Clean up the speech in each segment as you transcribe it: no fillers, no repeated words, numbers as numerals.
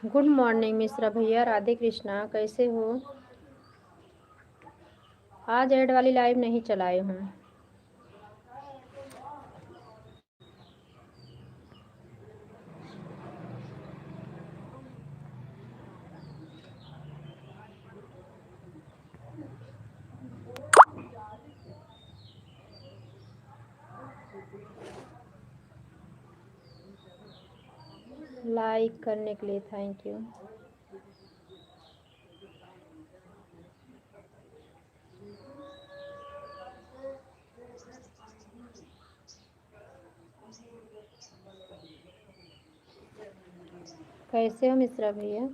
Good morning Mishra भैया, राधे कृष्णा, कैसे हो? आज ऐड वाली लाइव नहीं चलाए हूँ। लाइक करने के लिए थैंक यू। कैसे हो मिश्रा भैया?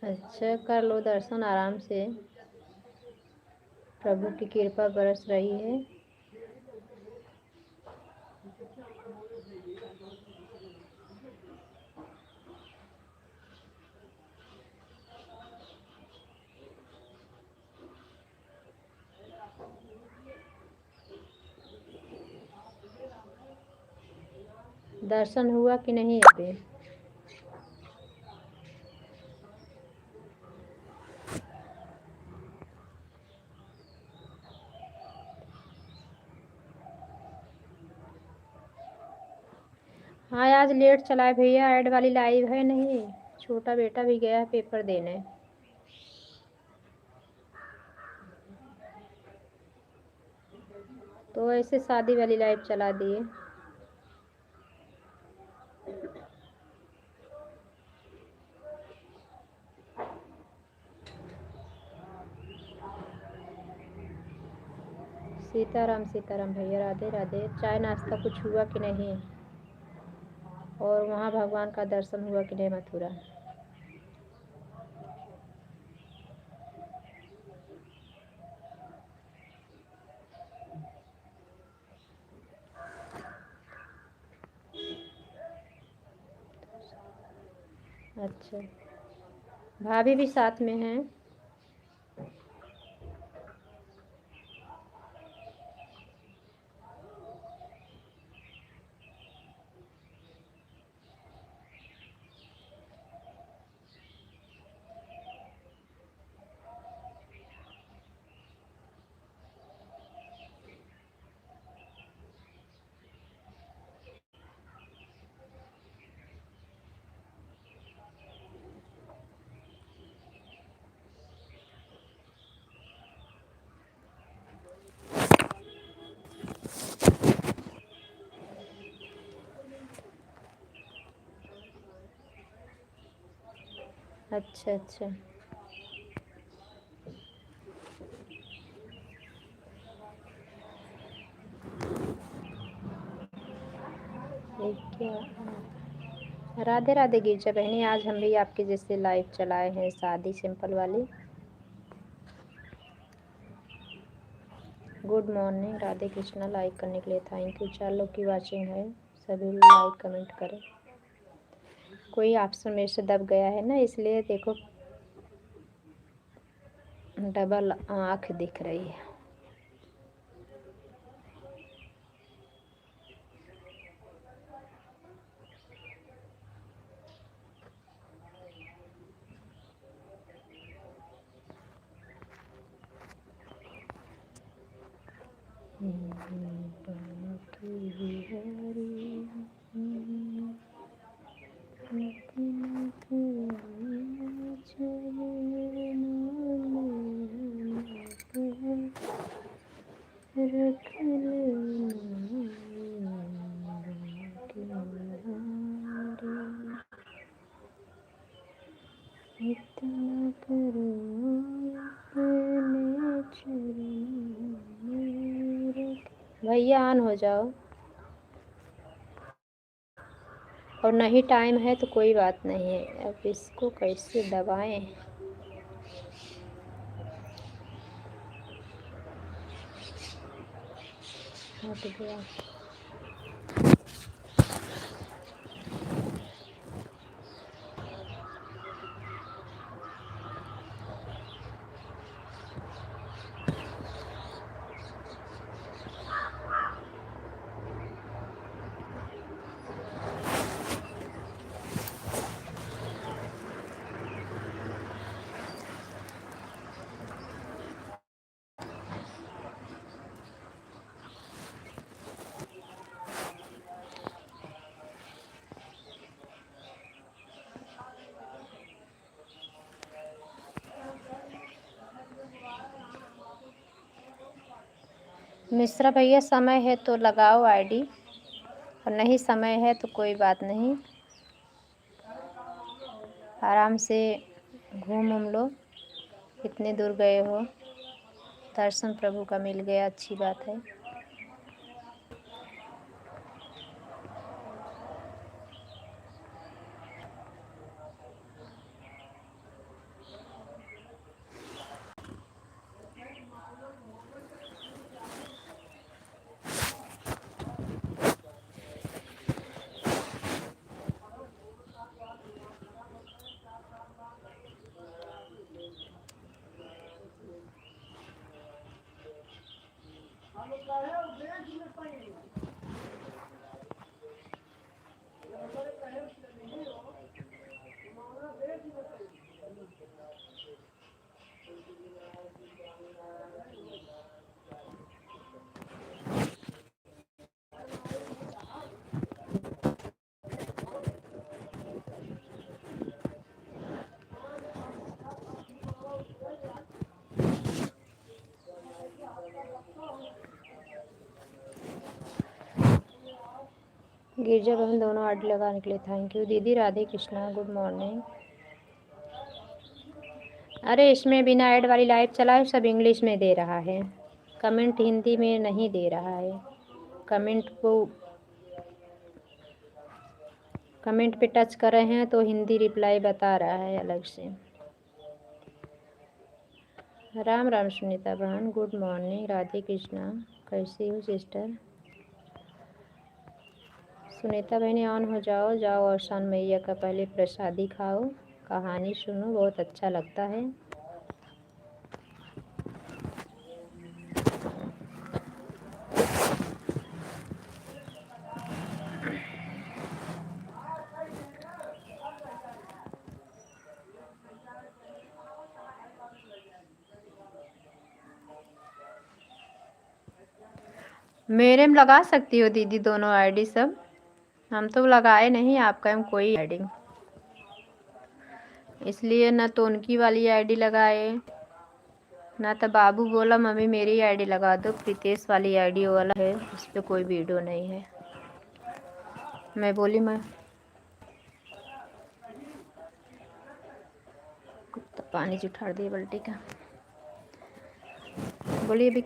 अच्छा, कर लो दर्शन आराम से, प्रभु की कृपा बरस रही है। दर्शन हुआ कि नहीं अभी? हाँ, आज लेट चला है भैया, ऐड वाली लाइव है नहीं। छोटा बेटा भी गया है पेपर देने। तो ऐसे शादी वाली लाइव चला दिए। सीताराम सीताराम भैया, राधे राधे। चाय नाश्ता कुछ हुआ कि नहीं? और वहाँ भगवान का दर्शन हुआ कि नहीं मथुरा? अच्छा, भाभी भी साथ में हैं? अच्छा अच्छा, ये क्या? राधे राधे गिरजा बहनी, आज हम भी आपके जैसे लाइव चलाए हैं, शादी सिंपल वाली। Good morning, Radhe Krishna, like करने के लिए थैंक यू। 4 लोग की वाचिंग है, सभी लाइक कमेंट करें। कोई ऑप्शन मेरे से दब गया है ना, इसलिए देखो डबल आँख दिख रही है। भैया ऑन हो जाओ, और नहीं टाइम है तो कोई बात नहीं है। अब इसको कैसे दबाएं? हट गया। मिश्रा भैया समय है तो लगाओ आईडी, और नहीं समय है तो कोई बात नहीं, आराम से घूम लो। इतने दूर गए हो, दर्शन प्रभु का मिल गया, अच्छी बात है। गिरजा बहन दोनों आईडी लगाने के लिए थैंक यू। दीदी राधे कृष्णा, गुड मॉर्निंग। अरे इसमें बिना ऐड वाली लाइव चला है, सब इंग्लिश में दे रहा है, कमेंट हिंदी में नहीं दे रहा है। कमेंट पे टच कर रहे हैं तो हिंदी रिप्लाई बता रहा है अलग से। राम राम सुनीता बहन, गुड मॉर्निंग। राधे कृष्णा, कैसी हो सिस्टर? सुनीता बहन ऑन हो जाओ, जाओ और शान मैया का पहले प्रसादी खाओ, कहानी सुनो, बहुत अच्छा लगता है। मेरे में लगा सकती हो दीदी दोनों आईडी सब, हम तो लगाए नहीं आपका में कोई आईडी, इसलिए ना तो उनकी वाली आईडी लगाए, ना तो बाबू बोला मम्मी मेरी आईडी लगा दो, प्रीतेश वाली आईडी वाला है, उस पर कोई वीडियो नहीं है। मैं बोली मैं कुत्ता पानी जुठाड़ दिए बल्टी का, बोलिए अभी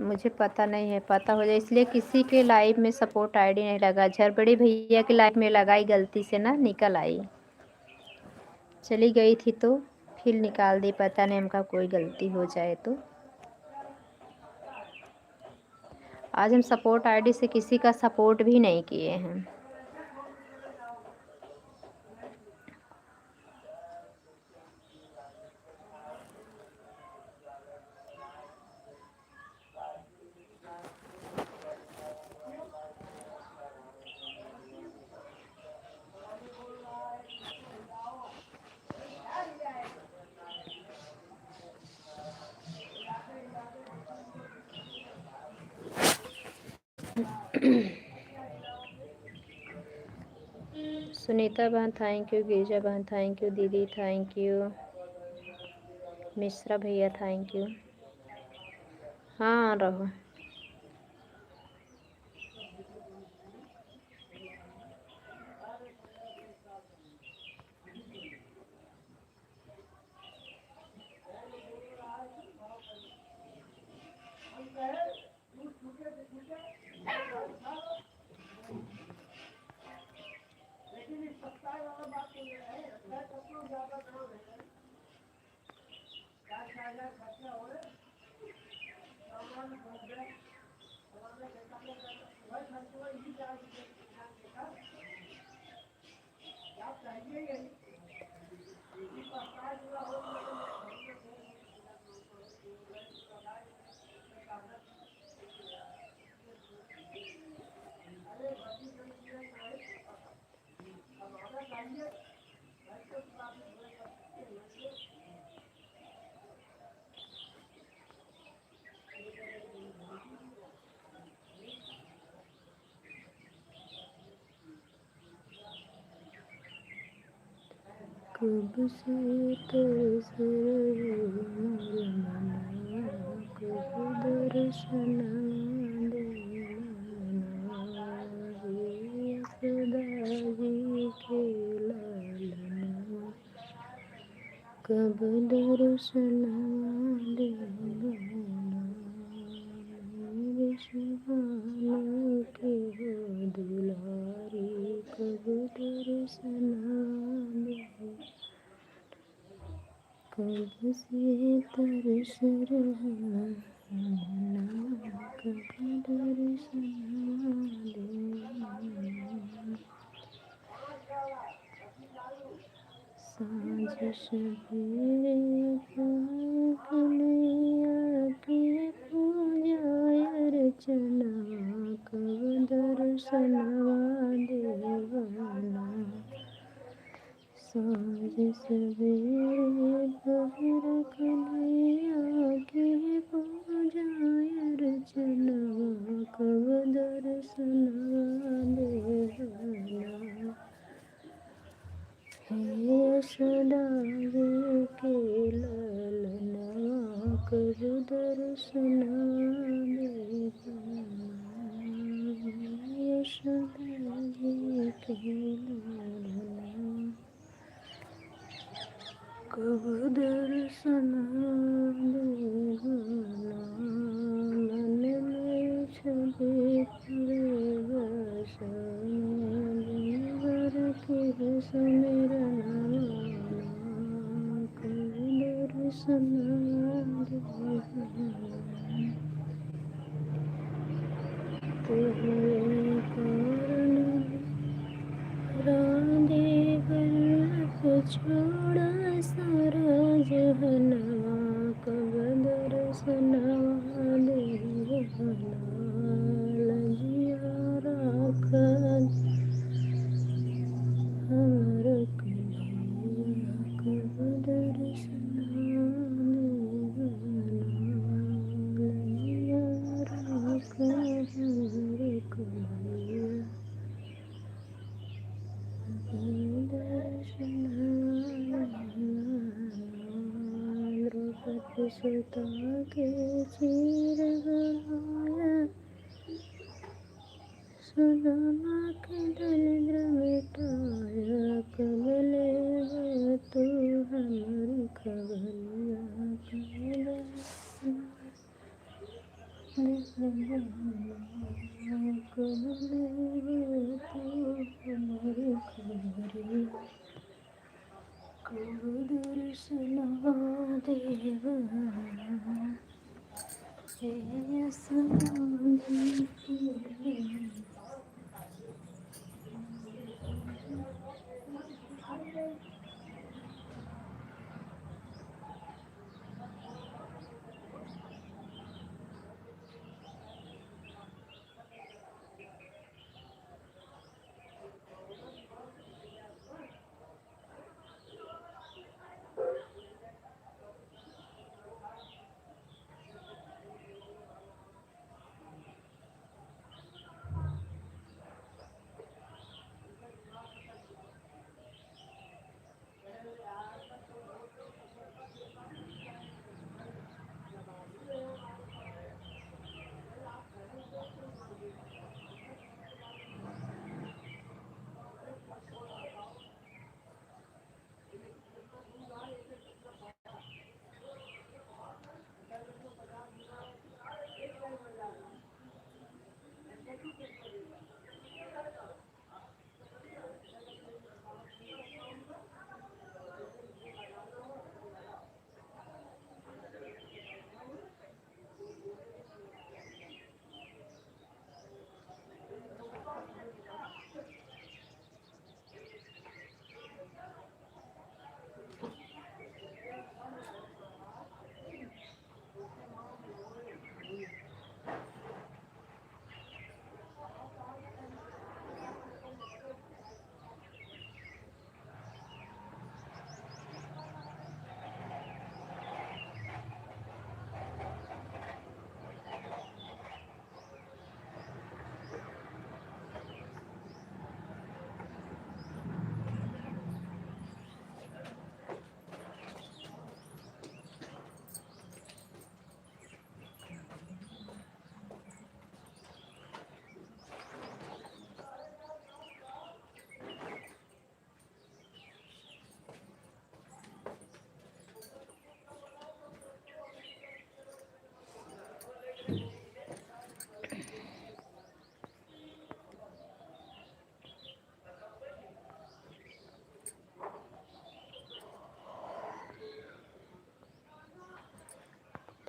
मुझे पता नहीं है, पता हो जाए, इसलिए किसी के लाइव में सपोर्ट आईडी नहीं लगा। झरबड़ी भैया के लाइव में लगाई, गलती से ना निकल आई, चली गई थी तो फिर निकाल दी, पता नहीं हमका कोई गलती हो जाए तो। आज हम सपोर्ट आईडी से किसी का सपोर्ट भी नहीं किए हैं। सुनीता बहन थैंक यू, गिरिजा बहन थैंक यू, दीदी थैंक यू, मिश्रा भैया थैंक यू। हाँ रहो। कब से तरस रहे मोर मनवा, कब दर्शन देना हे यशोदा जी के लालनवा, कब दर्शन देना विश्वान के हो दुलारी, कब दर्शन देना, कब से तरस रहा मनवा, कब दर्शन देना, साँझ सवेरे कन्हैया के पूजा अर्चना, कब दर्शनवा देवना, साँझ सवेरे भैर कन्हैया के पूजा अर्चना, कब दर्शनवा देवना हे यशोदा जी के लालनवा, कब दर्शनवा देवना, यशोदा जी के लालनवा, कब दर्शनवा देवना, मन में छवि करे बसने, दिनभर के सुमिरनवा, कब दर्शनवा देवना, तुम्हारे कारण राधे वल्लभ छोड़ा सारा जहनवा, कब दर्शनवा देवना, लजिया राखत हमर कन्हैया, कब दर्शनवा देवना, लजिया राखत हमर कन्हैया, द्रौपदी सुता के चीर गया, सुदामा के दरिद्र मिटाया, कब लेगा तू हमारी खबरिया, कब लेगा तू हमारी खबरिया, कब दर्शनवा देवना, हे यशोदा जी के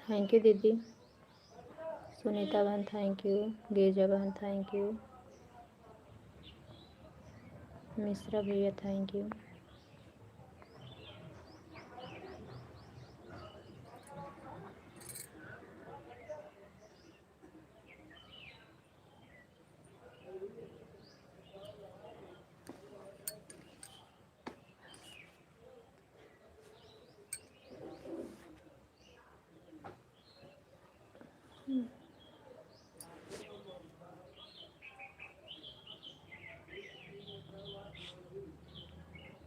थैंक यू दीदी। सुनीता बहन थैंक यू। गिरजा बहन थैंक यू। मिश्रा भैया थैंक यू।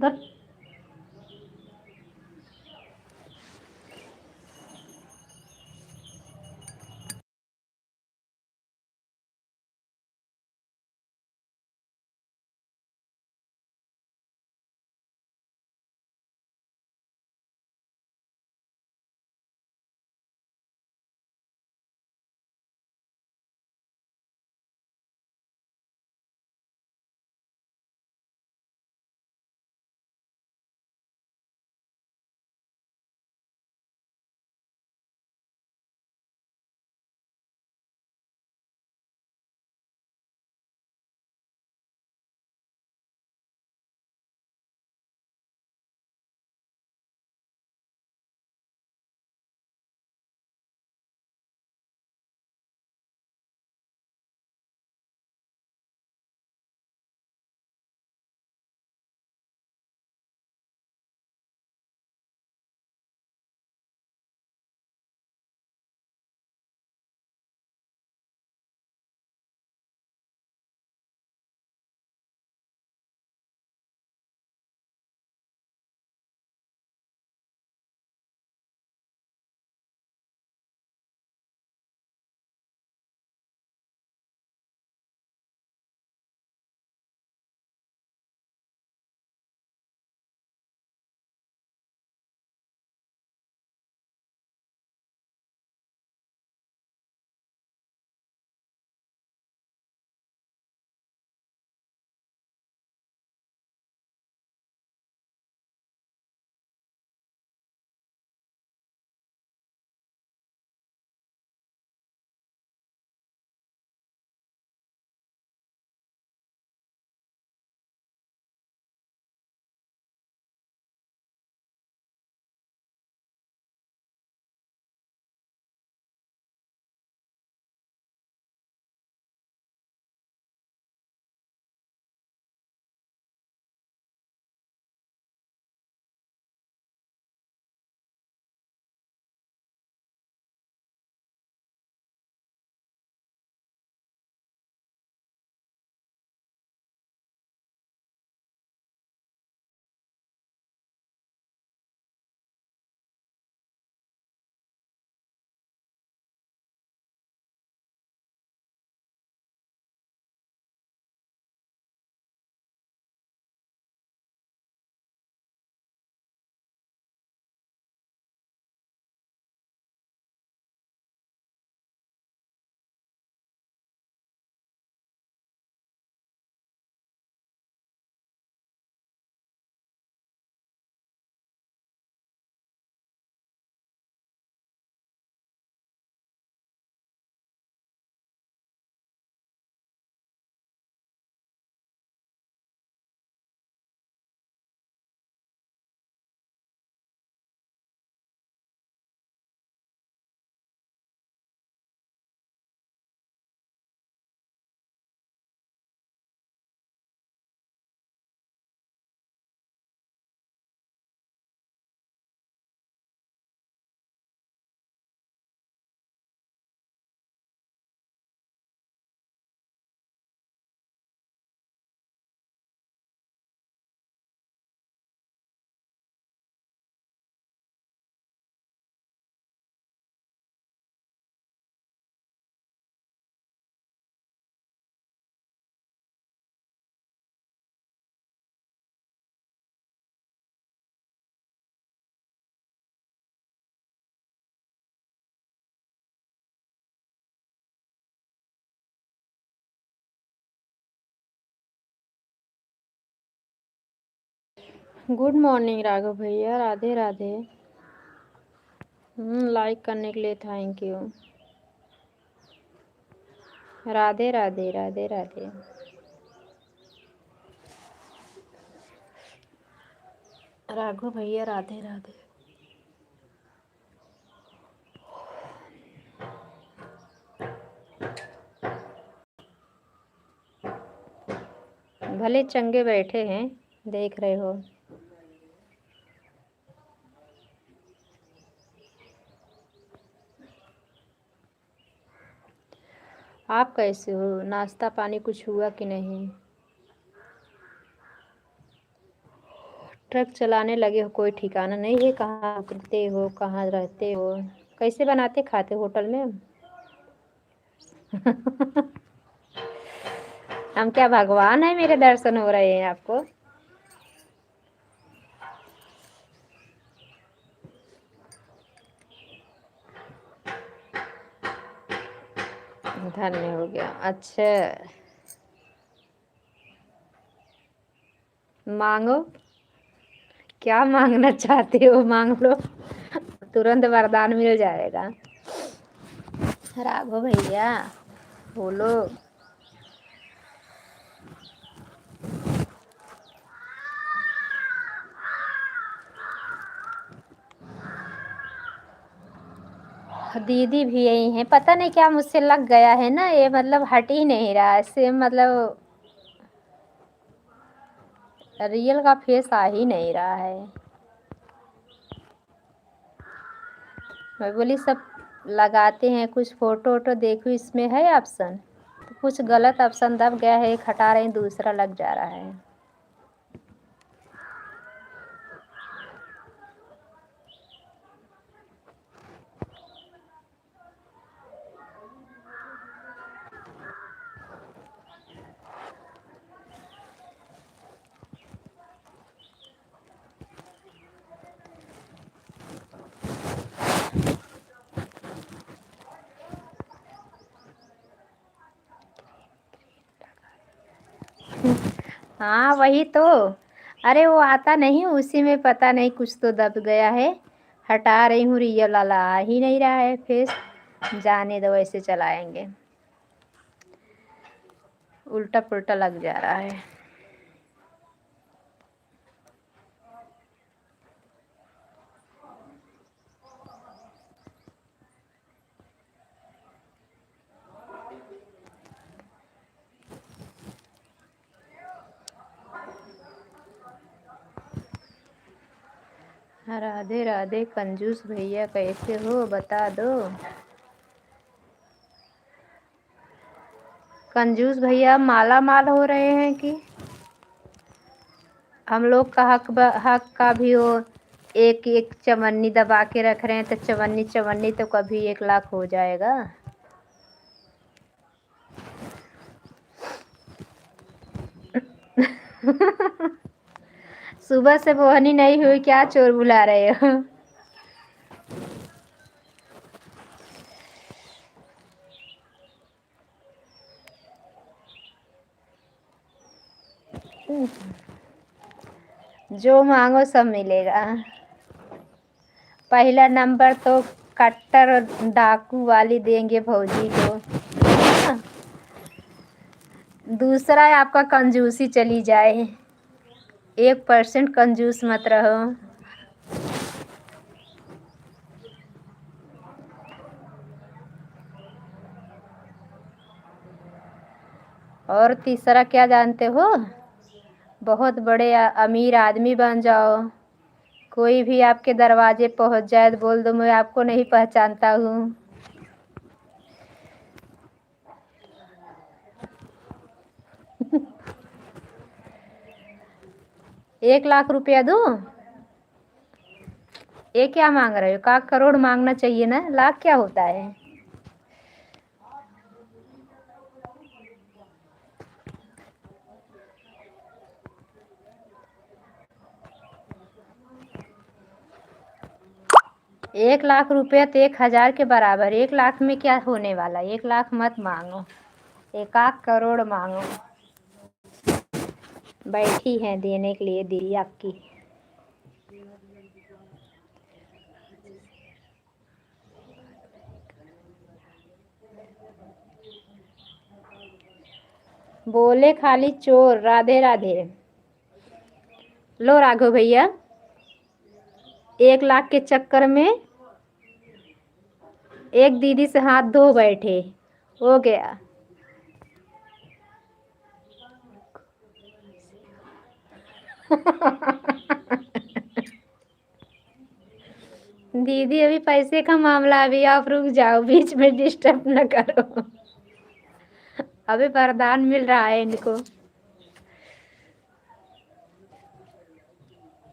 बस गुड मॉर्निंग राघव भैया, राधे राधे। लाइक करने के लिए थैंक यू। राधे राधे राधे राधे। राघव भैया राधे राधे। भले चंगे बैठे हैं, देख रहे हो। आप कैसे हो? नाश्ता पानी कुछ हुआ कि नहीं? ट्रक चलाने लगे हो, कोई ठिकाना नहीं है? कहाँ रुकते हो, कहाँ रहते हो, कैसे बनाते खाते होटल में? हम क्या भगवान है मेरे दर्शन हो रहे हैं आपको? धन्य हो गया। अच्छा, मांगो। क्या मांगना चाहते हो, मांग लो, तुरंत वरदान मिल जाएगा। राघव भैया बोलो। दीदी भी यही है, पता नहीं क्या मुझसे लग गया है ना ये, मतलब हट ही नहीं रहा है सेम, मतलब रियल का फेस आ ही नहीं रहा है। मैं बोली सब लगाते हैं, कुछ फोटो वोटो देखो इसमें है ऑप्शन, तो कुछ गलत ऑप्शन दब गया है, एक हटा रहे हैं दूसरा लग जा रहा है। हाँ वही तो। अरे वो आता नहीं, उसी में पता नहीं कुछ तो दब गया है। हटा रही हूँ, रियल वाला आ ही नहीं रहा है फेस। जाने दो, ऐसे चलाएंगे। उल्टा पुल्टा लग जा रहा है। राधे राधे कंजूस भैया, कैसे हो बता दो। कंजूस भैया माला माल हो रहे हैं कि हम लोग का हक का भी हो। एक एक चवन्नी दबा के रख रहे हैं, तो चवन्नी चवन्नी तो कभी 1 लाख हो जाएगा। सुबह से बोहनी नहीं हुई, क्या चोर बुला रहे हो? जो मांगो सब मिलेगा। पहला नंबर तो कट्टर और डाकू वाली देंगे भौजी को। दूसरा है आपका कंजूसी चली जाए। 1% कंजूस मत रहो। और तीसरा क्या जानते हो? बहुत बड़े अमीर आदमी बन जाओ। कोई भी आपके दरवाजे पहुंच जाए तो बोल दो मैं आपको नहीं पहचानता हूँ। 1 लाख रुपया दूँ? ये क्या मांग रहे हो? का करोड़ मांगना चाहिए ना, लाख क्या होता है? ₹1 लाख तो 1,000 के बराबर। 1 लाख में क्या होने वाला? 1 लाख मत मांगो, 1 करोड़ मांगो। बैठी हैं देने के लिए दीदी आपकी। बोले खाली चोर। राधे राधे। लो राघव भैया, 1 लाख के चक्कर में एक दीदी से हाथ धो बैठे। हो गया। दीदी अभी पैसे का मामला, अभी आप रुक जाओ, बीच में डिस्टर्ब न करो। अभी वरदान मिल रहा है इनको।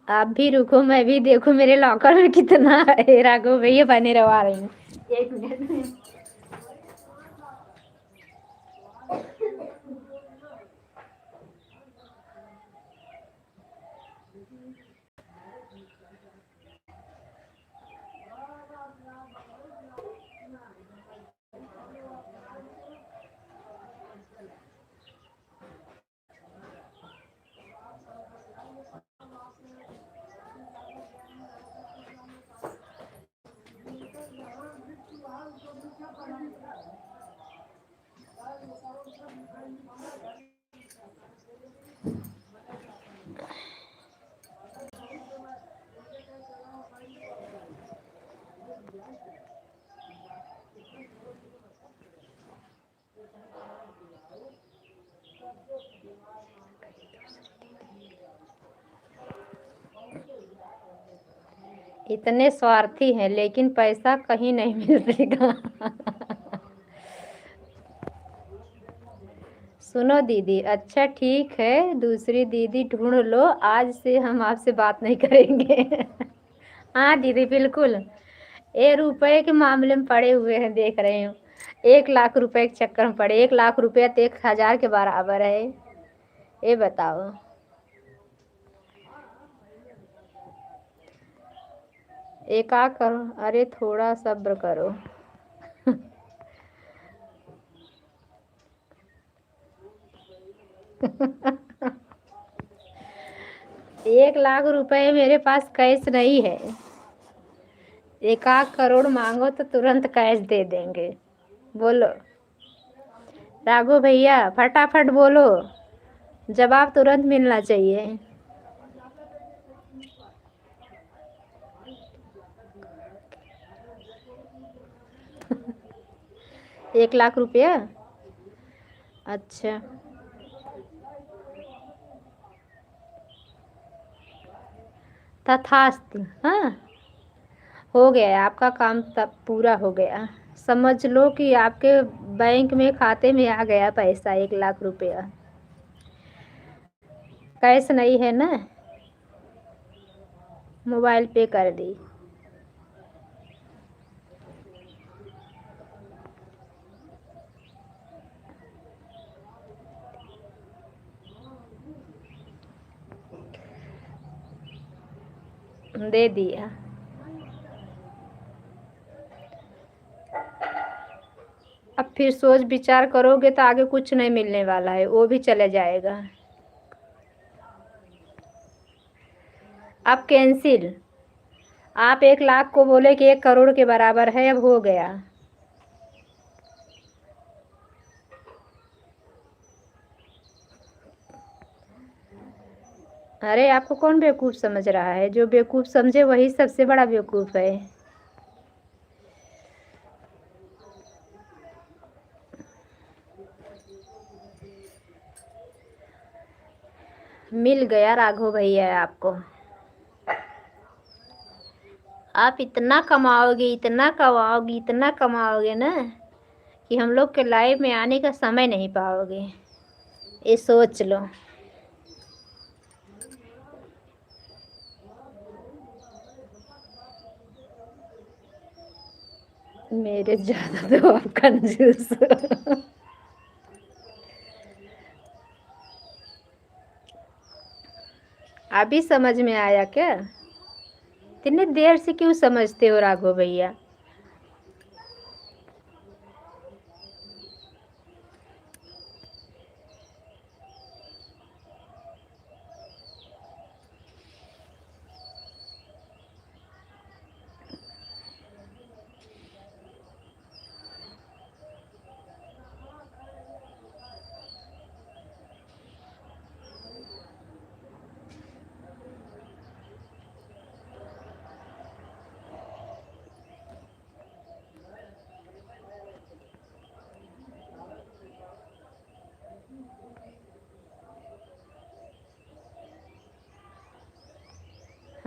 आप भी रुको, मैं भी देखूं मेरे लॉकर में कितना है। राघव भैया बने रहो, आ रही हूँ 1 मिनट में। इतने स्वार्थी हैं लेकिन पैसा कहीं नहीं मिलेगा। सुनो दीदी, अच्छा ठीक है, दूसरी दीदी ढूंढ लो, आज से हम आपसे बात नहीं करेंगे। हाँ दीदी बिल्कुल। 1 रुपए के मामले में पड़े हुए हैं, देख रहे हो। 1 लाख रुपए के चक्कर में पड़े। 1 लाख रुपया तो 1,000 के बराबर है। ये बताओ। एक आ करो, अरे थोड़ा सब्र करो। 1 लाख रुपए मेरे पास कैश नहीं है। 1 करोड़ मांगो तो तुरंत कैश दे देंगे। बोलो राघव भैया, फटाफट बोलो, जवाब तुरंत मिलना चाहिए। 1 लाख रुपया। अच्छा, तथास्तु। हाँ, हो गया आपका काम, तब पूरा हो गया। समझ लो कि आपके बैंक में खाते में आ गया पैसा, 1 लाख रुपया। कैश नहीं है ना, मोबाइल पे कर दी। दे दिया। अब फिर सोच विचार करोगे तो आगे कुछ नहीं मिलने वाला है, वो भी चले जाएगा। अब कैंसिल। आप 1 लाख को बोले कि 1 करोड़ के बराबर है, अब हो गया। अरे आपको कौन बेवकूफ़ समझ रहा है? जो बेवकूफ़ समझे वही सबसे बड़ा बेवकूफ़ है। मिल गया राघव भैया आपको। आप इतना कमाओगे, इतना कमाओगे, इतना कमाओगे ना कि हम लोग के लाइफ में आने का समय नहीं पाओगे। ये सोच लो। मेरे ज़्यादा तो आप कंजूस हो। अभी समझ में आया क्या? इतने देर से क्यों समझते हो राघव भैया?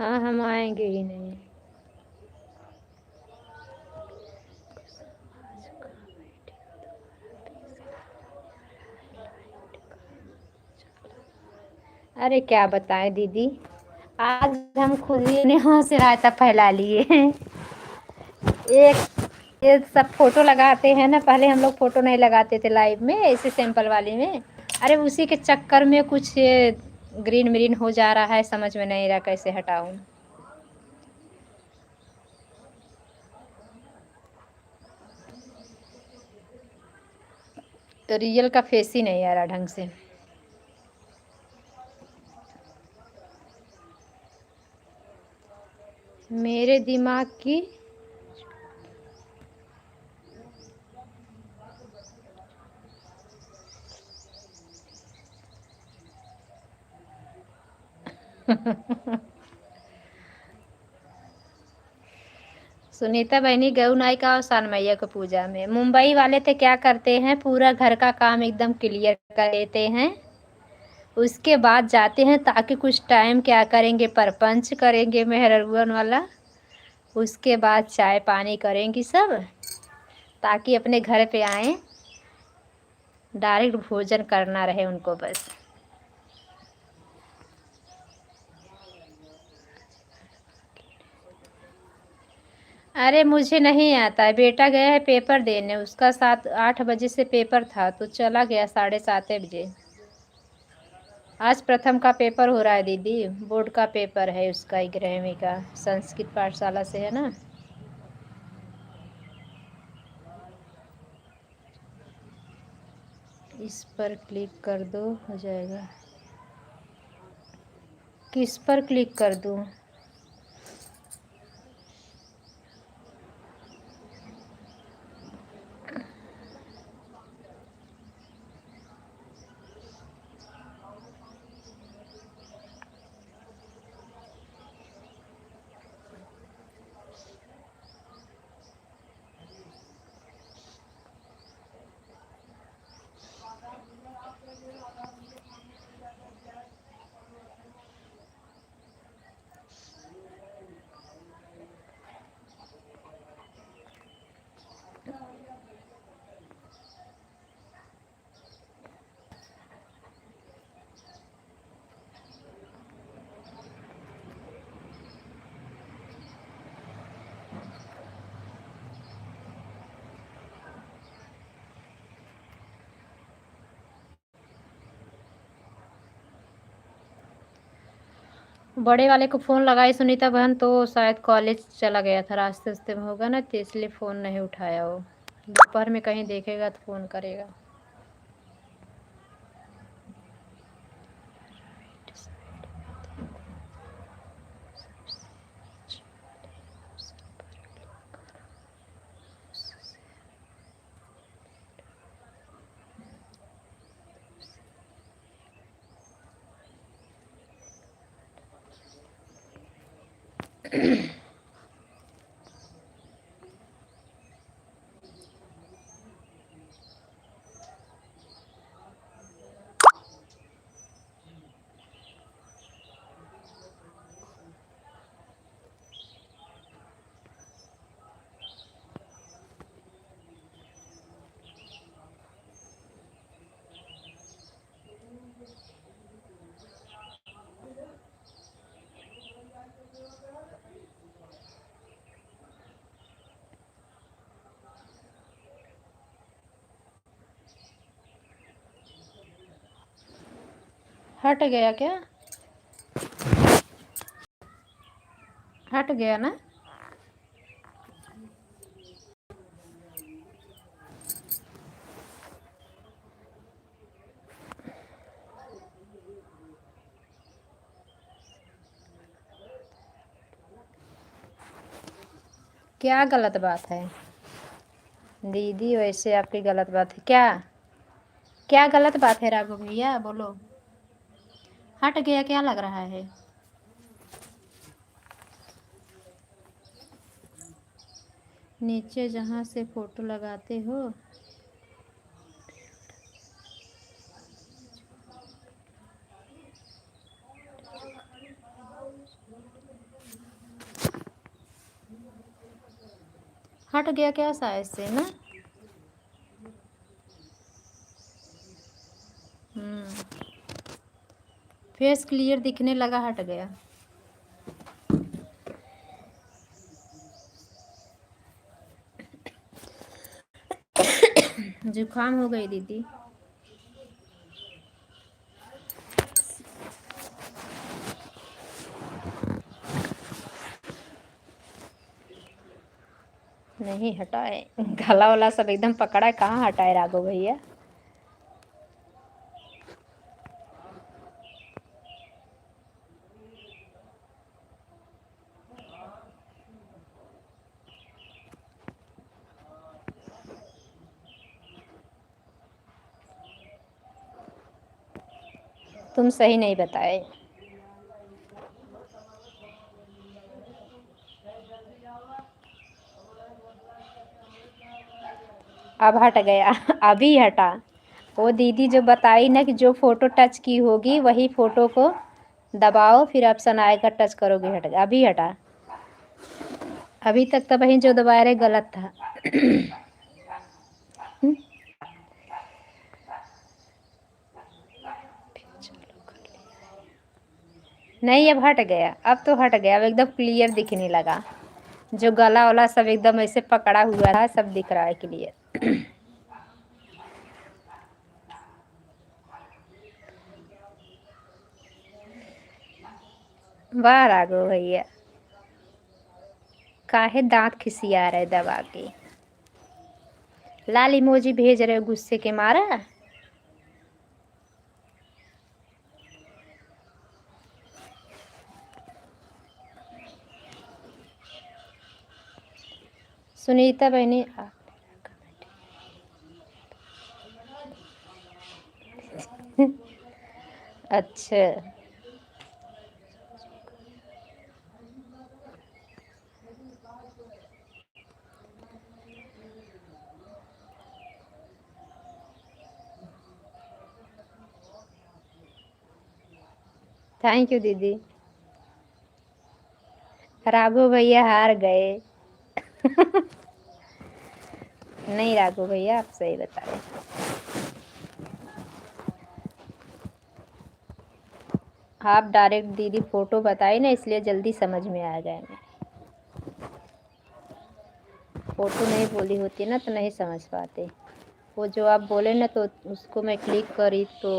हाँ, हम आएंगे ही नहीं। अरे क्या बताएं दीदी, आज हम खुद ही यहाँ से रायता फैला लिए हैं। एक ये सब फोटो लगाते हैं ना, पहले हम लोग फोटो नहीं लगाते थे लाइव में, ऐसे सैंपल वाली में। अरे उसी के चक्कर में कुछ ये ग्रीन म्रीन हो जा रहा है, समझ में नहीं रहा कैसे हटाऊं। तो रियल का फेस ही नहीं आ रहा ढंग से। मेरे दिमाग की सुनीता बहनी गऊ नायिका और सान मैया को पूजा में मुंबई वाले थे, क्या करते हैं पूरा घर का काम एकदम क्लियर कर लेते हैं, उसके बाद जाते हैं ताकि कुछ टाइम क्या करेंगे, परपंच करेंगे मेहरगन वाला, उसके बाद चाय पानी करेंगी सब, ताकि अपने घर पे आए, डायरेक्ट भोजन करना रहे उनको बस। अरे मुझे नहीं आता है, बेटा गया है पेपर देने, उसका 7-8 बजे से पेपर था तो चला गया 7:30 बजे। आज प्रथम का पेपर हो रहा है दीदी, बोर्ड का पेपर है उसका 11वीं का, संस्कृत पाठशाला से है ना। इस पर क्लिक कर दो, हो जाएगा। किस पर क्लिक कर दूं? बड़े वाले को फ़ोन लगाई सुनीता बहन तो शायद कॉलेज चला गया था, रास्ते रास्ते में होगा ना, तो इसलिए फ़ोन नहीं उठाया वो। दोपहर में कहीं देखेगा तो फ़ोन करेगा। हट गया क्या? हट गया ना? क्या गलत बात है दीदी? वैसे आपकी गलत बात है क्या? क्या गलत बात है राघव भैया, बोलो। हट गया क्या लग रहा है? नीचे जहाँ से फोटो लगाते हो हट गया क्या साइज से ना। फेस क्लियर दिखने लगा, हट गया। जुकाम हो गई दीदी। नहीं हटाए, गला वाला सब एकदम पकड़ा है, कहाँ हटाए राघव भैया। तुम सही नहीं बताए। अब हट गया। अभी हटा। वो दीदी जो बताई ना कि जो फोटो टच की होगी वही फोटो को दबाओ, फिर ऑप्शन आएगा टच करोगे, हट गया। अभी हटा। अभी तक तो वही जो दबा रहे गलत था। नहीं, अब हट गया, अब तो हट गया, अब एकदम क्लियर दिखने लगा। जो गला वाला सब एकदम ऐसे पकड़ा हुआ था सब दिख रहा है क्लियर। वाह राघव भैया, काहे दांत खिसिया रहे दबा के। लाल इमोजी भेज रहे हो गुस्से के मारा। सुनीता बहनी अच्छा, थैंक यू दीदी। राघव भैया हार गए। नहीं राघव भैया, आप सही बता रहे। आप डायरेक्ट दीदी फोटो बताई ना, इसलिए जल्दी समझ में आ गया। फोटो नहीं बोली होती ना तो नहीं समझ पाते। वो जो आप बोले ना तो उसको मैं क्लिक करी तो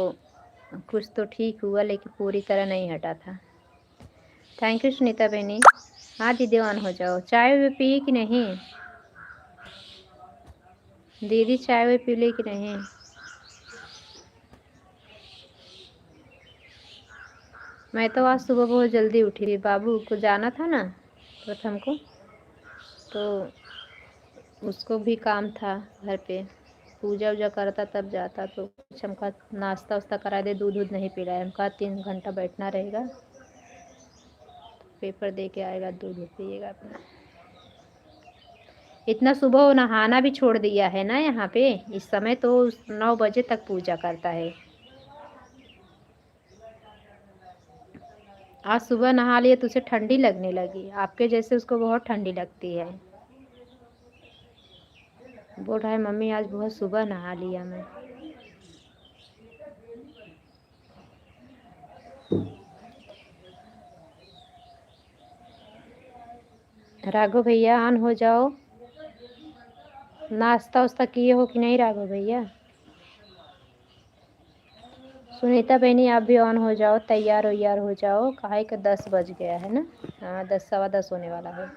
कुछ तो ठीक हुआ, लेकिन पूरी तरह नहीं हटा था। थैंक यू सुनीता बहनी। हाँ दीदी ऑन हो जाओ। चाय भी पी कि नहीं दीदी, चाय भी पी ली कि नहीं। मैं तो आज सुबह बहुत जल्दी उठी थी, बाबू को जाना था ना प्रथम को, तो उसको भी काम था घर पे, पूजा वूजा करता तब जाता, तो कुछ हमका नाश्ता वास्ता करा दे, दूध दूध नहीं पिलाया, हमका 3 घंटा बैठना रहेगा, पेपर दे के आएगा, दूध दूध पिएगा अपना। इतना सुबह वो नहाना भी छोड़ दिया है ना यहाँ पे, इस समय तो 9 बजे तक पूजा करता है। आज सुबह नहा लिए तो उसे ठंडी लगने लगी, आपके जैसे उसको बहुत ठंडी लगती है। बोल रहा है मम्मी आज बहुत सुबह नहा लिया मैं। राघव भैया ऑन हो जाओ। नाश्ता वास्ता किए हो कि नहीं राघव भैया। सुनीता बहनी आप भी ऑन हो जाओ, तैयार वैयार हो जाओ, काहे का 10 बज गया है ना। हाँ 10 सवा 10 होने वाला है।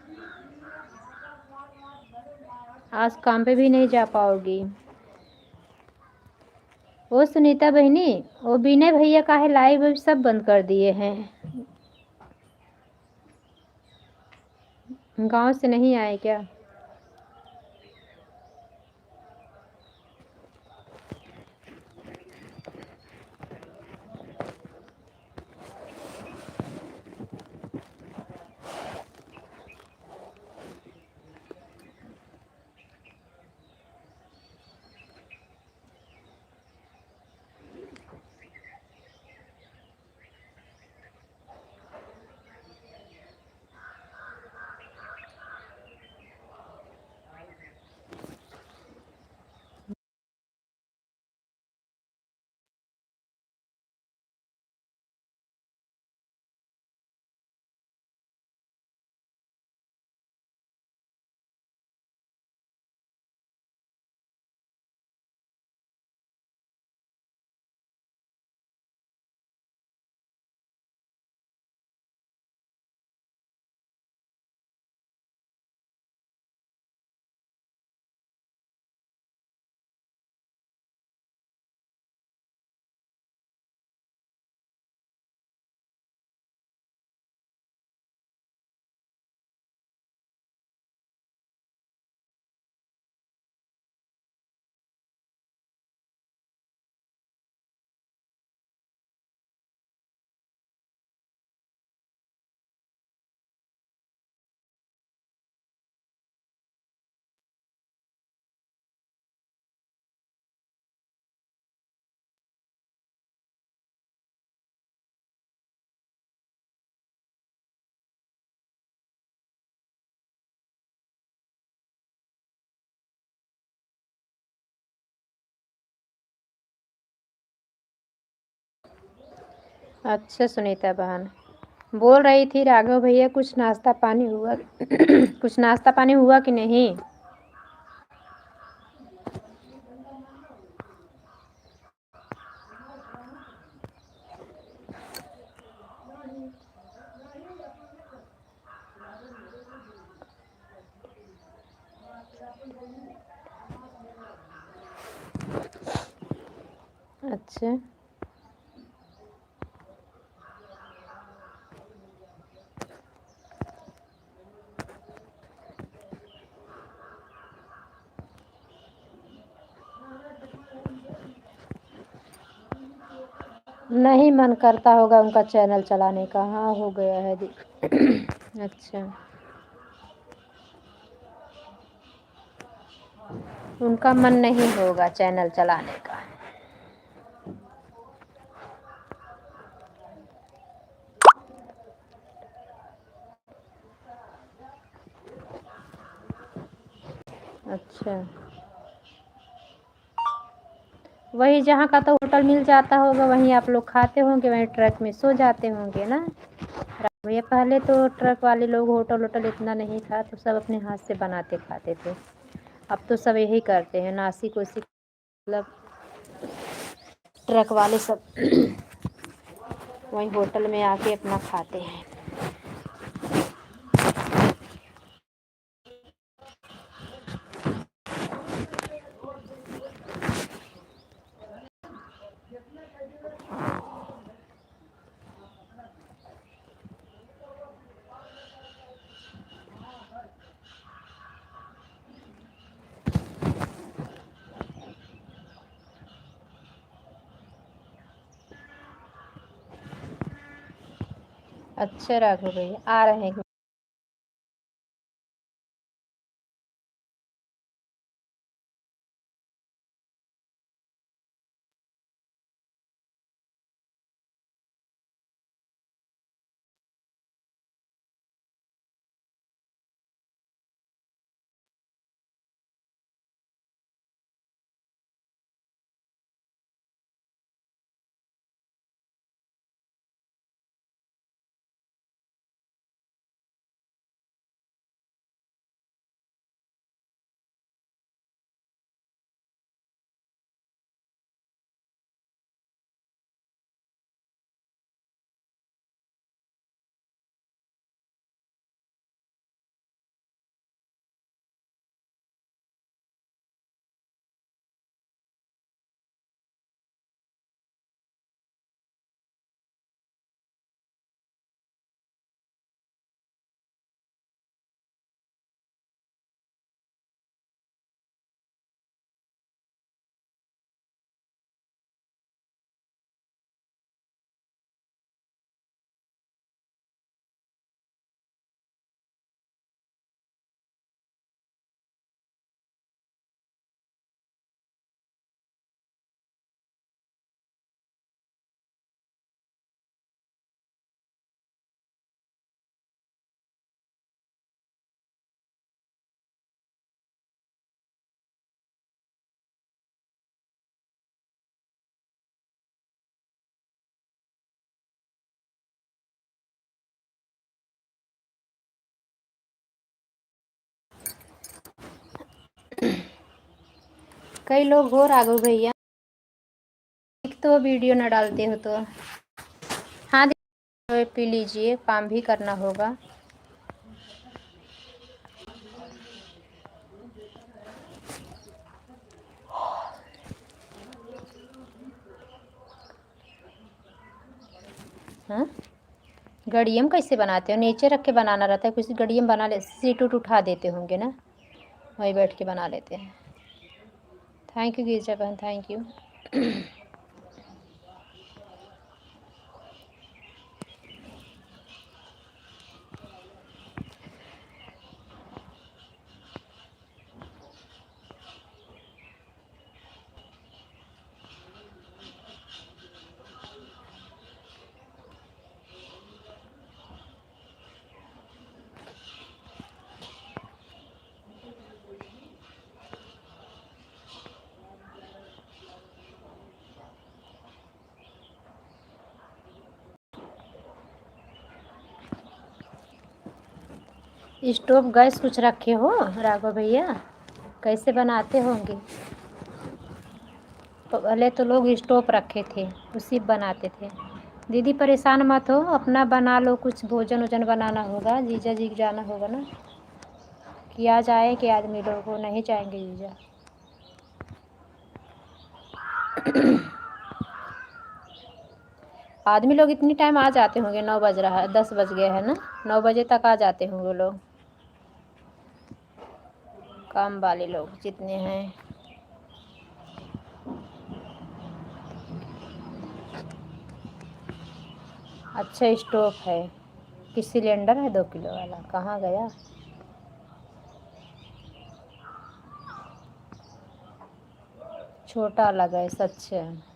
आज काम पे भी नहीं जा पाओगी। वो सुनीता बहनी, वो विनय भैया काहे लाइव सब बंद कर दिए हैं। गांव से नहीं आए क्या। अच्छा सुनीता बहन बोल रही थी राघव भैया कुछ नाश्ता पानी हुआ कुछ नाश्ता पानी हुआ कि नहीं। अच्छा नहीं मन करता होगा उनका चैनल चलाने का। हाँ हो गया है अच्छा उनका मन नहीं होगा चैनल चलाने का। अच्छा वही जहाँ का तो होटल मिल जाता होगा वहीं आप लोग खाते होंगे वहीं ट्रक में सो जाते होंगे ना। भैया पहले तो ट्रक वाले लोग होटल वोटल इतना नहीं था तो सब अपने हाथ से बनाते खाते थे। अब तो सब यही करते हैं नासिक उसिक मतलब ट्रक वाले सब वहीं होटल में आके अपना खाते हैं। अच्छा राघव भैया आ रहे हैं। कई लोग हो राघव भैया तो वीडियो न डालते हो तो। हाँ पी लीजिए काम भी करना होगा। हाँ गड़ियम कैसे बनाते हो नीचे रख के बनाना रहता है कुछ गड़ियम बना ले सीट उट उठा देते होंगे ना वहीं बैठ के बना लेते हैं। थैंक यू गिरिजा बहन थैंक यू। स्टोव गैस कुछ रखे हो राघव भैया? कैसे बनाते होंगे? पहले तो लोग स्टोव रखे थे, उसी बनाते थे। दीदी परेशान मत हो, अपना बना लो, कुछ भोजन वोजन बनाना होगा, जीजा जी जाना होगा ना। कि आज आए कि आदमी लोग हो, नहीं जाएंगे जीजा? आदमी लोग इतनी टाइम आ जाते होंगे, 9 बज रहा है, 10 बज गए है ना, 9 बजे तक आ जाते होंगे लोग, काम वाले लोग जितने हैं। अच्छा स्टोव है कि सिलेंडर है 2 किलो वाला? कहाँ गया? छोटा लगा है सच है।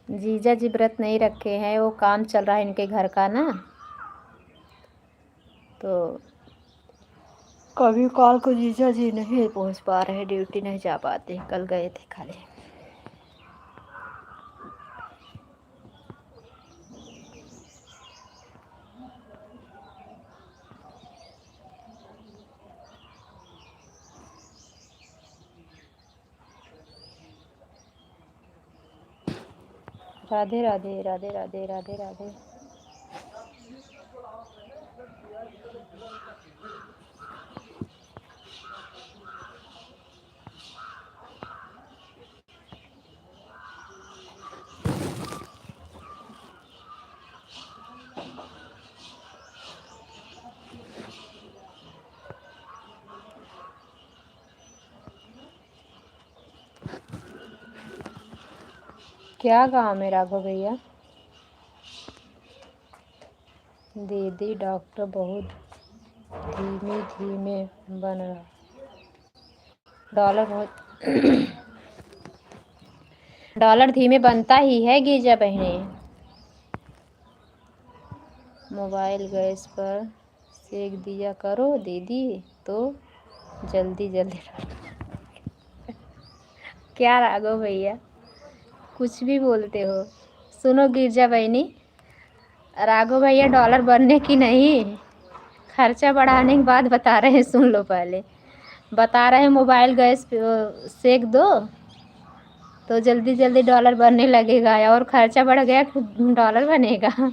जीजा जी व्रत नहीं रखे हैं, वो काम चल रहा है इनके घर का ना, तो कभी कॉल को जीजा जी नहीं पहुंच पा रहे, ड्यूटी नहीं जा पाते, कल गए थे खाली। राधे राधे राधे राधे राधे राधे। क्या गाँव में राघव भैया? दीदी डॉक्टर बहुत धीमे धीमे बन रहा, डॉलर बहुत डॉलर धीमे बनता ही है गिरजा बहने। मोबाइल गैस पर सेक दिया करो दीदी, तो जल्दी जल्दी क्या राघव भैया कुछ भी बोलते हो? सुनो गिरजा बहनी, राघव भैया डॉलर बनने की नहीं, खर्चा बढ़ाने की बात बता रहे हैं, सुन लो पहले। बता रहे हैं मोबाइल गैस सेक दो तो जल्दी जल्दी डॉलर बनने लगेगा, और खर्चा बढ़ गया डॉलर बनेगा।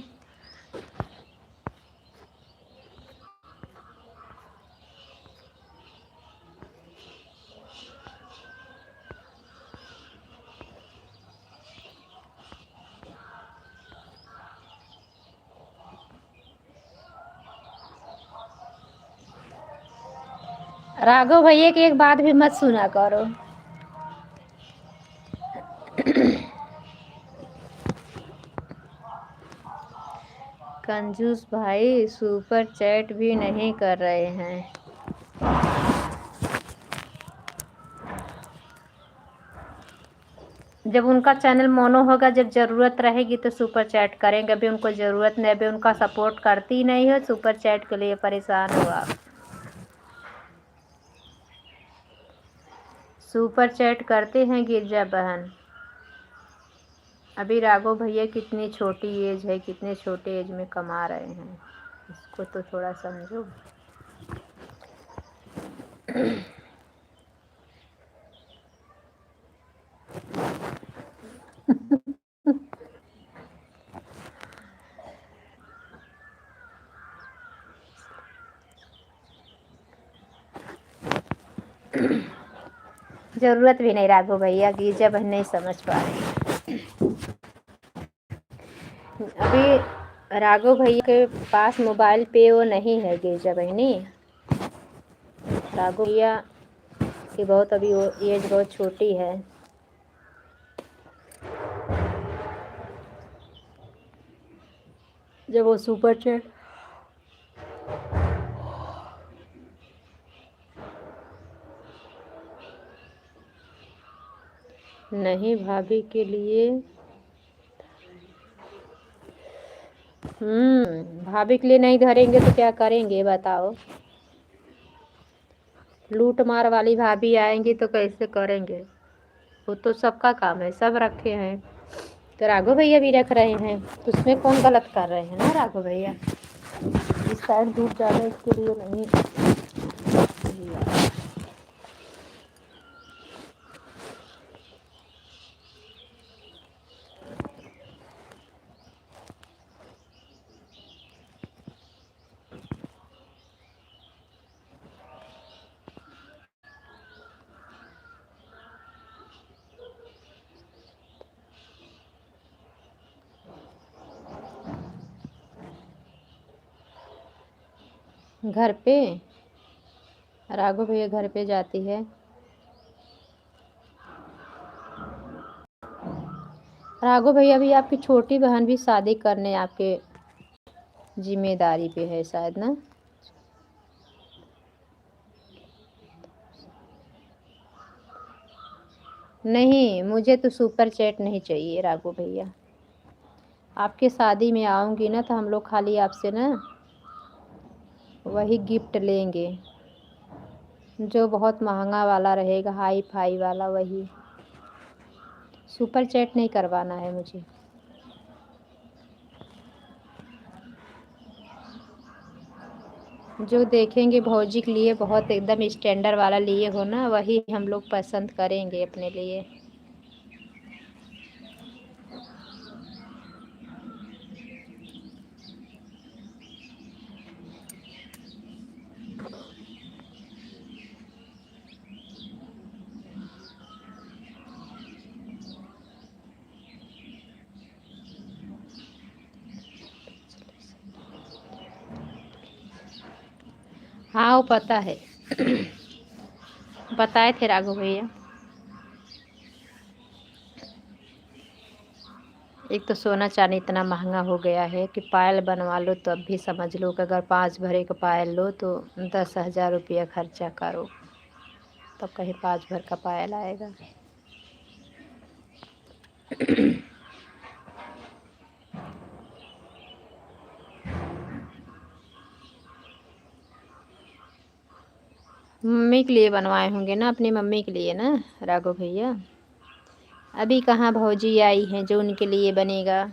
राघव भैया की एक बात भी मत सुना करो। कंजूस भाई सुपर चैट भी नहीं कर रहे हैं। जब उनका चैनल मोनो होगा, जब ज़रूरत रहेगी तो सुपर चैट करेंगे, अभी उनको ज़रूरत नहीं, अभी उनका सपोर्ट करती ही नहीं हो, सुपर चैट के लिए परेशान हो आप। सुपर चैट करते हैं गिरजा बहन। अभी राघव भैया कितनी छोटी एज है, कितने छोटे एज में कमा रहे हैं, इसको तो थोड़ा समझो। ज़रूरत भी नहीं राघव भैया, गिरजा बहन नहीं समझ पा रही। अभी राघव भैया के पास मोबाइल पे वो नहीं है गिरजा बहनी। राघव भैया की बहुत अभी वो एज बहुत छोटी है। जब वो सुपर चैट नहीं भाभी के लिए, भाभी के लिए नहीं धरेंगे तो क्या करेंगे बताओ? लूट मार वाली भाभी आएंगी तो कैसे करेंगे? वो तो सबका काम है, सब रखे हैं। तो राघव भैया भी रख रहे हैं, तो उसमें कौन गलत कर रहे हैं ना राघव भैया? इस साइड धूप ज़्यादा इसके लिए नहीं। घर पे राघव भैया घर पे जाती है। राघव भैया भी आपकी छोटी बहन भी शादी करने आपके जिम्मेदारी पे है शायद ना? नहीं, मुझे तो सुपर चैट नहीं चाहिए राघव भैया। आपके शादी में आऊँगी ना तो हम लोग खाली आपसे ना वही गिफ्ट लेंगे, जो बहुत महंगा वाला रहेगा, हाई फाई वाला वही। सुपर चैट नहीं करवाना है मुझे। जो देखेंगे भौजी के लिए बहुत एकदम स्टैंडर्ड वाला लिए हो ना, वही हम लोग पसंद करेंगे अपने लिए। हाँ वो पता है। बताए थे राघव भैया। एक तो सोना चांदी इतना महंगा हो गया है कि पायल बनवा लो तो अब भी समझ लो कि अगर 5 भरे का पायल लो तो 10,000 रुपया खर्चा करो, तब कहीं 5 भर का पायल आएगा। मम्मी के लिए बनवाए होंगे ना, अपनी मम्मी के लिए ना राघव भैया। अभी कहाँ भौजी आई हैं जो उनके लिए बनेगा?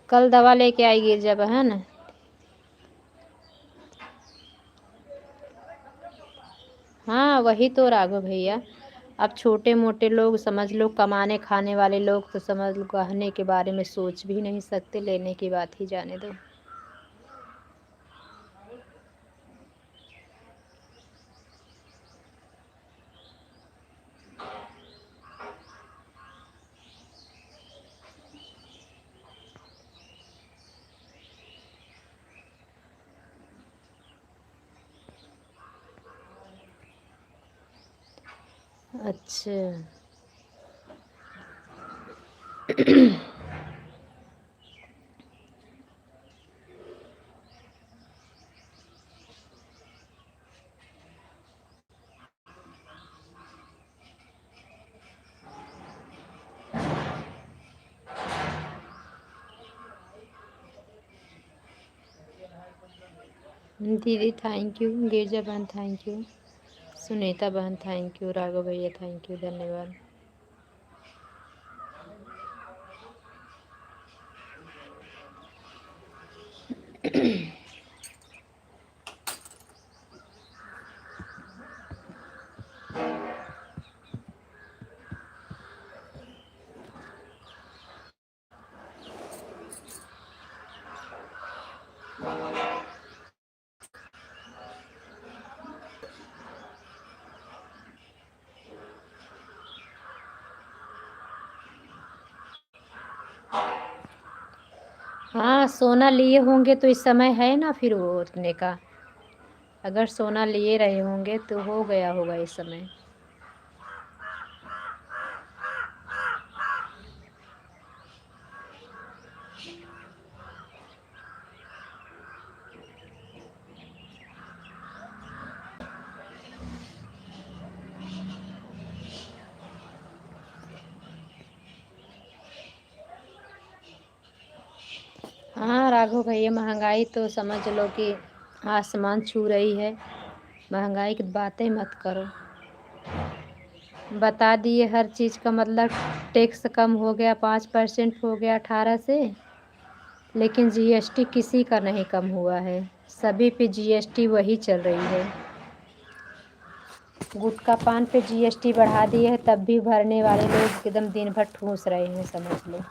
कल दवा लेके आएगी जब, है ना? हाँ वही तो राघव भैया। अब छोटे मोटे लोग समझ लो, कमाने खाने वाले लोग तो समझ लो गहने के बारे में सोच भी नहीं सकते, लेने की बात ही जाने दो। अच्छा। दीदी थैंक यू, गिरजा बहन थैंक यू, सुनीता बहन थैंक यू, राघव भैया थैंक यू, धन्यवाद। हाँ सोना लिए होंगे तो इस समय है ना फिर वो उतने का। अगर सोना लिए रहे होंगे तो हो गया होगा इस समय। हाँ राघव भैया, महंगाई तो समझ लो कि आसमान छू रही है। महंगाई की बातें मत करो। बता दिए हर चीज़ का मतलब टैक्स कम हो गया, 5% हो गया 18 से। लेकिन जीएसटी किसी का नहीं कम हुआ है, सभी पे जीएसटी वही चल रही है। गुटखा पान पे जीएसटी बढ़ा दिए है, तब भी भरने वाले लोग एकदम दिन भर ठूस रहे हैं, समझ लो।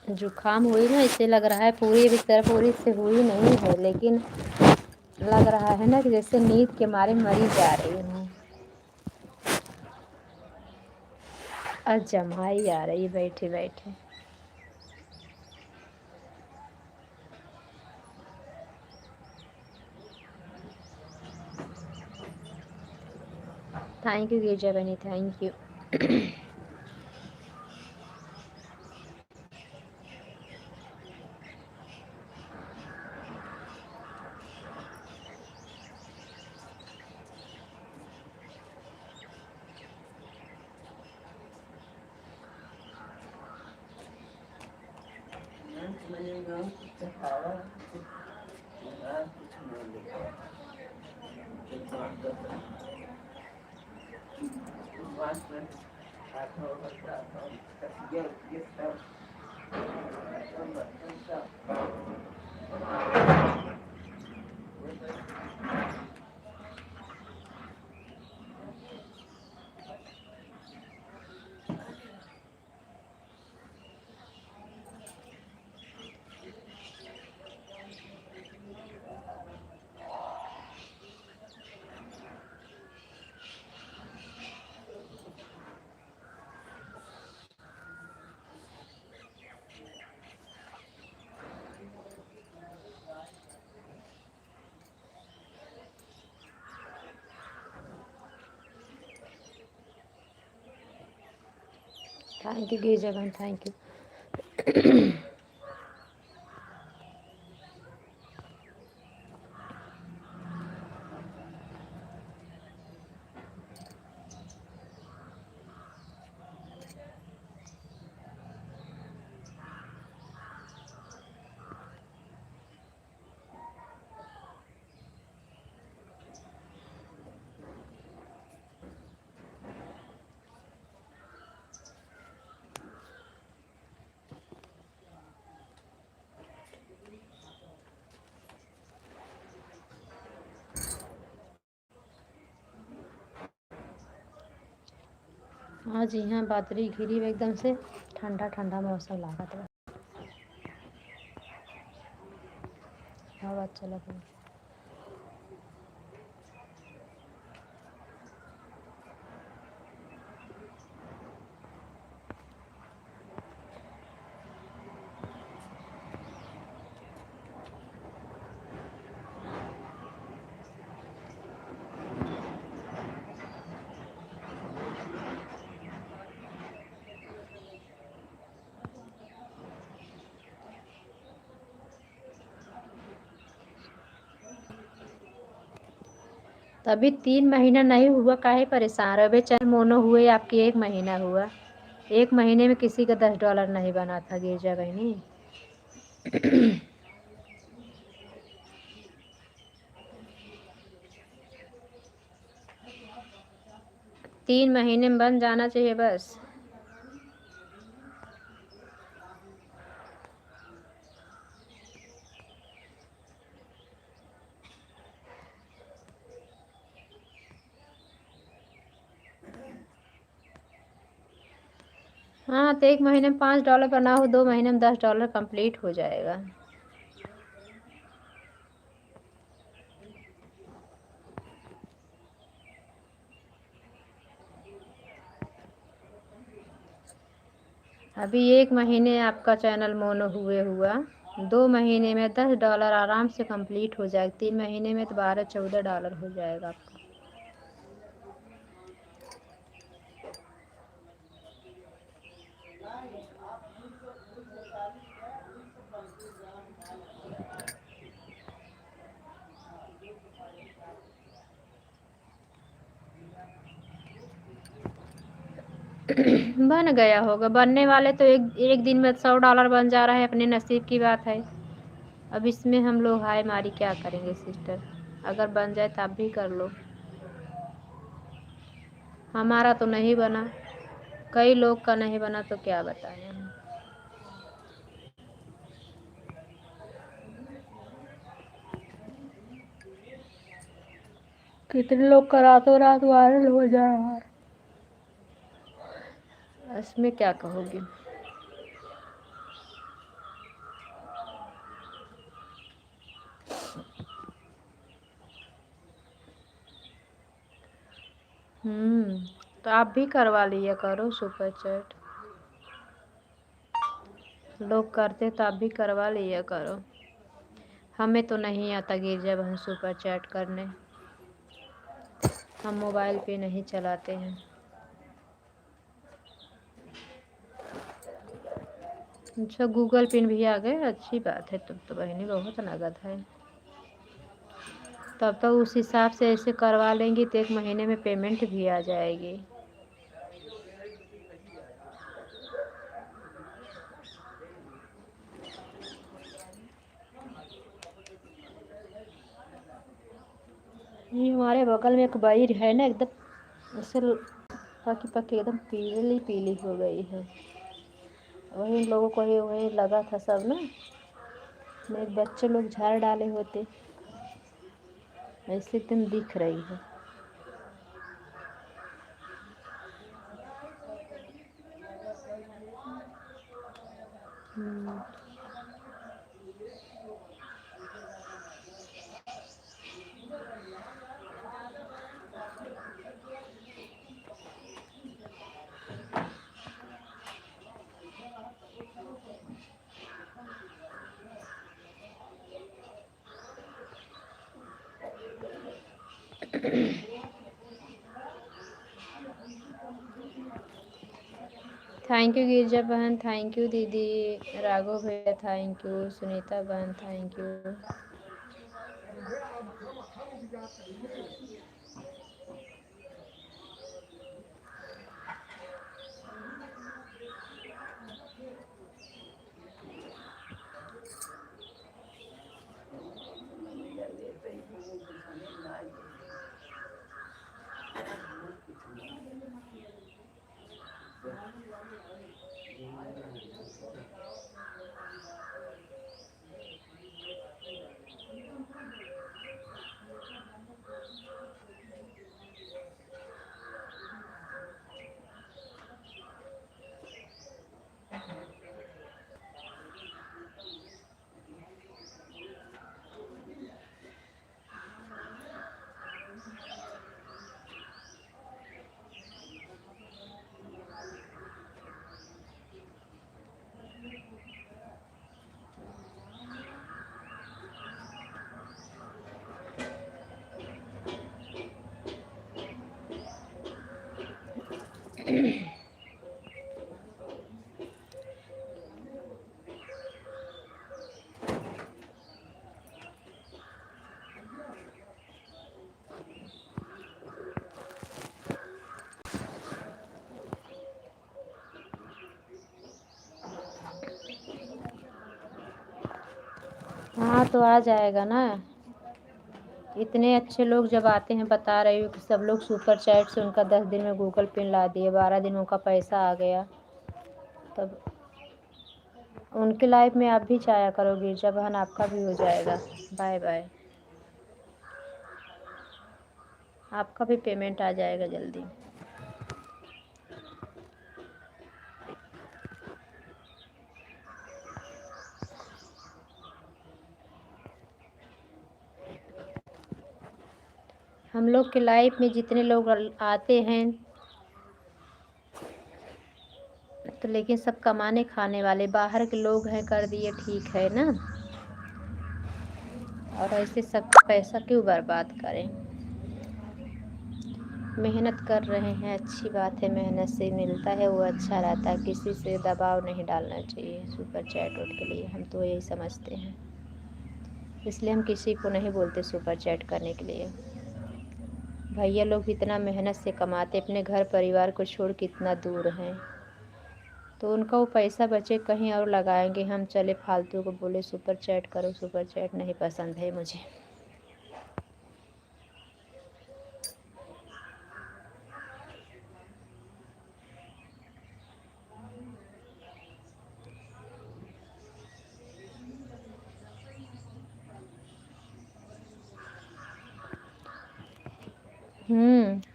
जुकाम हुई ना, इससे लग रहा है पूरी अभी तरह पूरी से हुई नहीं है, लेकिन लग रहा है ना कि जैसे नींद के मारे मरी जा रही हूँ। जमाई आ रही बैठे बैठे। थैंक यू गिरजा बनी, थैंक यू। थैंक यू गिरजा बहन, थैंक यू। आज यहाँ बादरी घिरी हुई एकदम से ठंडा ठंडा मौसम लागत बा। हवा अच्छा लग रहा है। तभी 3 महीना नहीं हुआ, काहे परेशान रहे? चाहे मोनो हुए आपकी 1 महीना हुआ, 1 महीने में किसी का $10 नहीं बना था गिरजा बहनी। 3 महीने में बन जाना चाहिए बस। हाँ तो 1 महीने में $5 बना हो, 2 महीने में $10 कंप्लीट हो जाएगा। अभी 1 महीने आपका चैनल मोनो हुए हुआ, 2 महीने में $10 आराम से कंप्लीट हो जाएगा। 3 महीने में तो $12-14 हो जाएगा आपका। बन गया होगा, बनने वाले तो एक एक दिन में $100 बन जा रहा है, अपने नसीब की बात है। अब इसमें हम लोग हाय मारी क्या करेंगे सिस्टर, अगर बन जाए तो आप भी कर लो। हमारा तो नहीं बना, कई लोग का नहीं बना, तो क्या बताएं हम। कितने लोग का रातों रात वायरल हो जा रहा है, इसमें क्या कहोगे। तो आप भी करवा लिया करो सुपर चैट, लोग करते तो आप भी करवा लिया करो। हमें तो नहीं आता गिरजा बहन सुपर चैट करने, हम मोबाइल पे नहीं चलाते हैं। अच्छा गूगल पिन भी आ गए, अच्छी बात है, तब तो बहनी बहुत नगद है। तब तो उस हिसाब से ऐसे करवा लेंगी तो 1 महीने में पेमेंट भी आ जाएगी। ये हमारे बगल में एक बाई है ना, एकदम ऐसे पकी पकी एकदम पीली पीली हो गई है। वही इन लोगों को ही वही लगा था सब ना, मेरे बच्चे लोग झाड़ डाले होते, ऐसे एकदम दिख रही है। हम्म, थैंक यू गिरजा बहन, थैंक यू दीदी, राघव भैया थैंक यू, सुनीता बहन थैंक यू। हाँ तो आ जाएगा ना, इतने अच्छे लोग जब आते हैं, बता रही हूँ कि सब लोग सुपर चैट से उनका 10 दिन में गूगल पिन ला दिए, 12 दिन में उनका पैसा आ गया। तब उनके लाइफ में आप भी चाया करो गिरजा बहन, आपका भी हो जाएगा। बाय बाय, आपका भी पेमेंट आ जाएगा जल्दी। हम लोग के लाइफ में जितने लोग आते हैं तो लेकिन सब कमाने खाने वाले बाहर के लोग हैं, कर दिए ठीक है ना, और ऐसे सब पैसा क्यों बर्बाद करें। मेहनत कर रहे हैं, अच्छी बात है, मेहनत से मिलता है वो अच्छा रहता है, किसी से दबाव नहीं डालना चाहिए सुपर चैट वोट के लिए, हम तो यही समझते हैं, इसलिए हम किसी को नहीं बोलते सुपर चैट करने के लिए। भैया लोग इतना मेहनत से कमाते, अपने घर परिवार को छोड़ के इतना दूर हैं, तो उनका वो पैसा बचे कहीं और लगाएंगे, हम चले फालतू को बोले सुपर चैट करो, सुपर चैट नहीं पसंद है मुझे।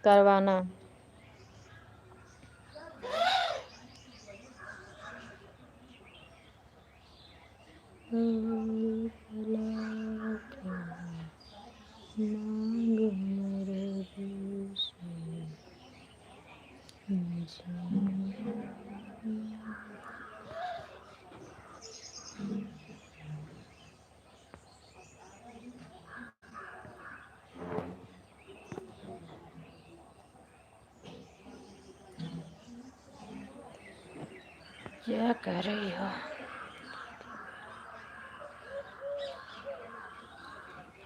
करवाना। क्या कर रही हो?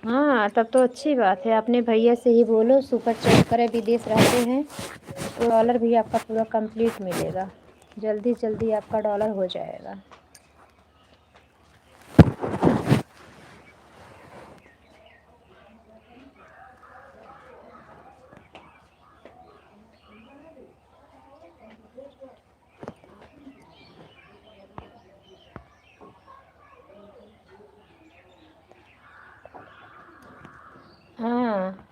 हाँ तब तो अच्छी बात है, अपने भैया से ही बोलो सुपर चैट करें, विदेश रहते हैं तो डॉलर भी आपका पूरा कंप्लीट मिलेगा, जल्दी जल्दी आपका डॉलर हो जाएगा। हाँ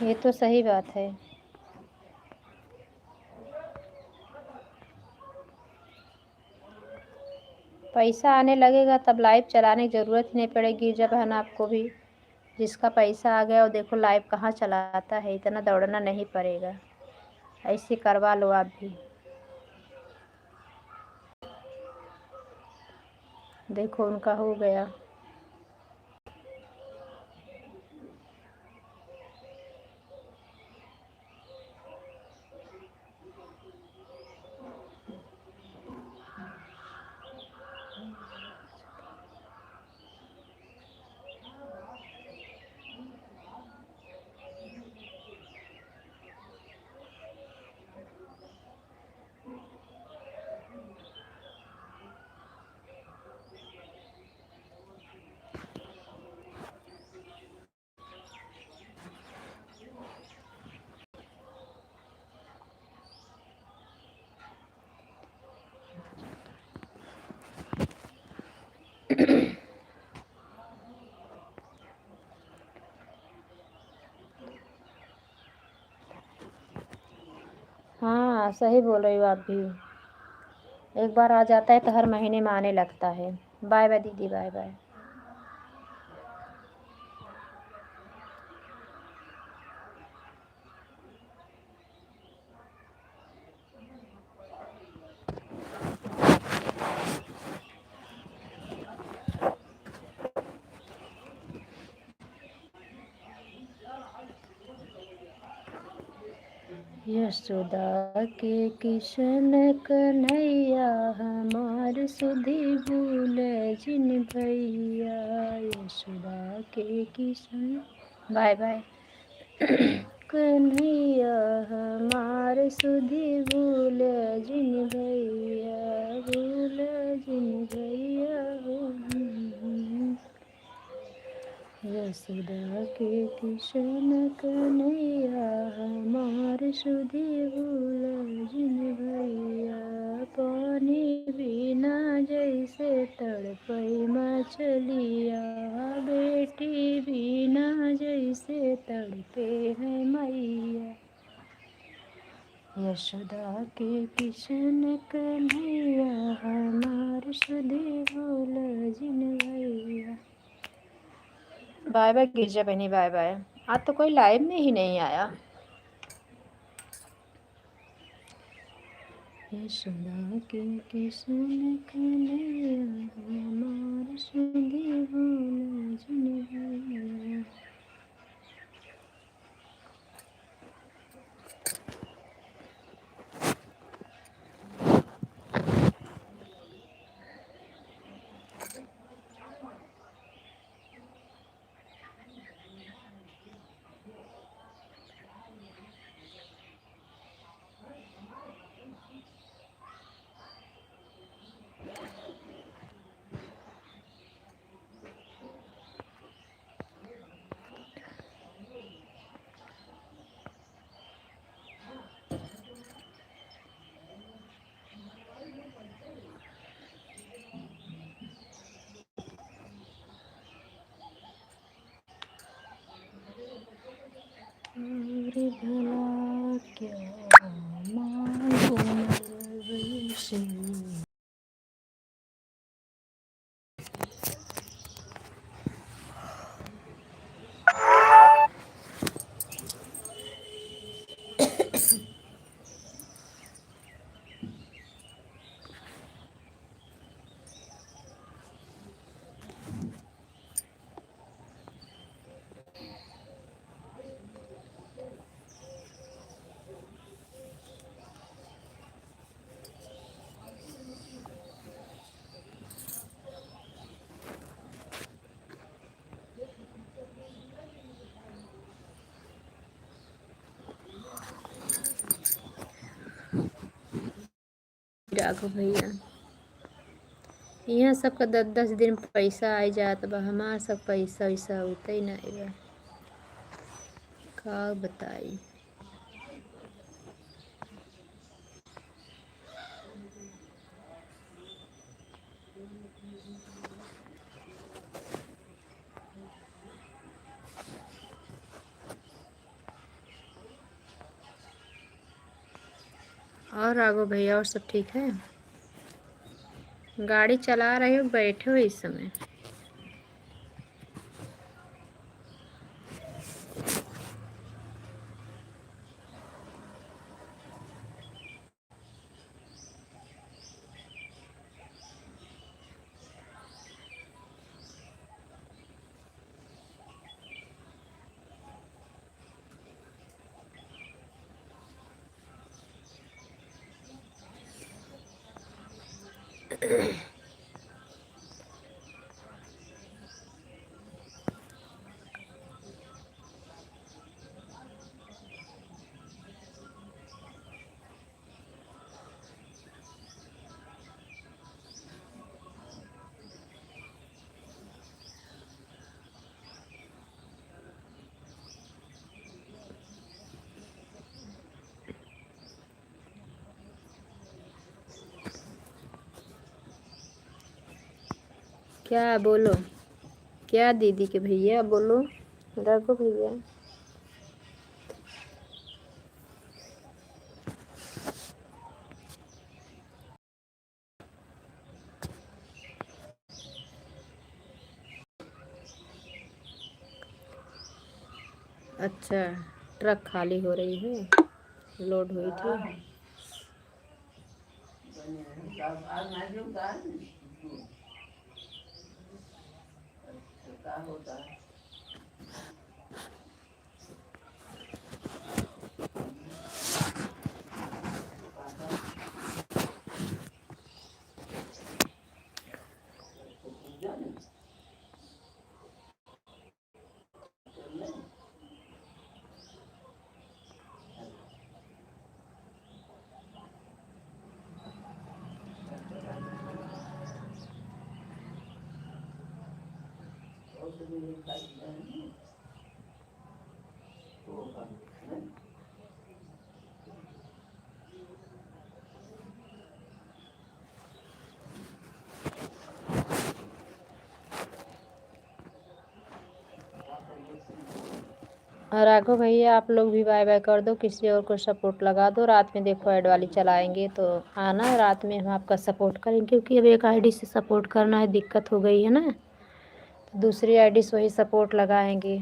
ये तो सही बात है। पैसा आने लगेगा तब लाइव चलाने की ज़रूरत ही नहीं पड़ेगी, जब है ना आपको भी जिसका पैसा आ गया वो देखो लाइव कहाँ चलाता है, इतना दौड़ना नहीं पड़ेगा, ऐसे करवा लो आप भी। देखो उनका हो गया। हाँ सही बोल रही हो आप भी, एक बार आ जाता है तो हर महीने में आने लगता है। बाय बाय दीदी, बाय बाय। यशोदा के किशन कन्हैया हमार सुधि भूल जिन भैया, यशोदा के किशन, बाय बाय। कन्हैया हमार सुधि भूल जिन भैया, भूल जिन भैया। यशोदा के किशन कन्हैया हमार सुधि भूल जिन भैया, पानी बिना जैसे तड़पई मछलिया, बेटी बिना जैसे तड़पे है मैया। यशोदा के किशन कन्हैया हमार सुधि भूल जिन भैया। बाय बाय गिरजा बहनी, बाय बाय। आज तो कोई लाइव में ही नहीं आया। यशोदा के किशन कन्हैया हमार सुधि भूल जिन भैया। रे भला क्या मांगू मैं से। राघव भैया यहाँ सबका 10-10 दिन पैसा आ जात बा, हमार सब पैसा वैसा होता ही नहीं बा, का बताई। और राघव भैया और सब ठीक है? गाड़ी चला रहे हो बैठे हो इस समय? क्या बोलो, क्या दीदी के भैया बोलो, राघव भैया। अच्छा, ट्रक खाली हो रही है, लोड हुई थी। राघव भैया आप लोग भी बाय बाय कर दो, किसी और को सपोर्ट लगा दो। रात में देखो ऐड वाली चलाएंगे तो आना, रात में हम आपका सपोर्ट करेंगे, क्योंकि अब एक आईडी से सपोर्ट करना है, दिक्कत हो गई है ना, तो दूसरी आईडी से वही सपोर्ट लगाएंगे।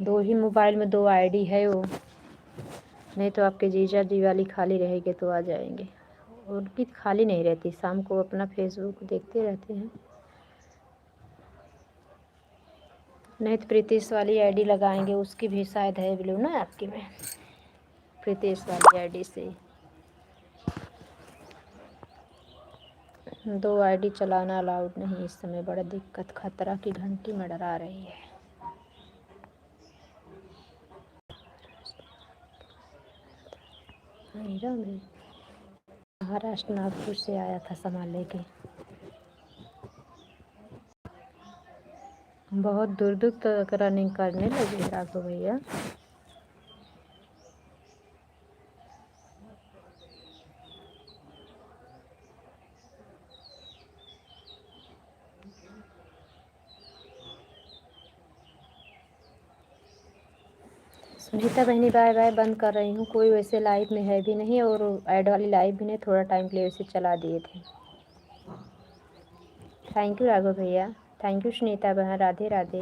2 ही मोबाइल में 2 आईडी है वो, नहीं तो आपके जीजा जी वाली खाली रहेगी तो आ जाएंगे। उनकी खाली नहीं रहती, शाम को अपना फेसबुक देखते रहते हैं। नहीं तो प्रीतिश वाली आईडी लगाएंगे, उसकी भी शायद है ब्लू ना आपकी में, प्रीतिश वाली आईडी से 2 आईडी चलाना अलाउड नहीं इस समय, बड़ा दिक्कत, खतरा की घंटी मंडरा रही है। महाराष्ट्र नागपुर से आया था सामान लेके, बहुत दूर दूर तक रनिंग करने लगे राघव भैया। सुनीता बहनी बाय बाय, बंद कर रही हूँ। कोई वैसे लाइव में है भी नहीं और ऐड वाली लाइव भी नहीं, थोड़ा टाइम के लिए वैसे चला दिए थे। थैंक यू राघव भैया, थैंक यू सुनीता बहन, राधे राधे।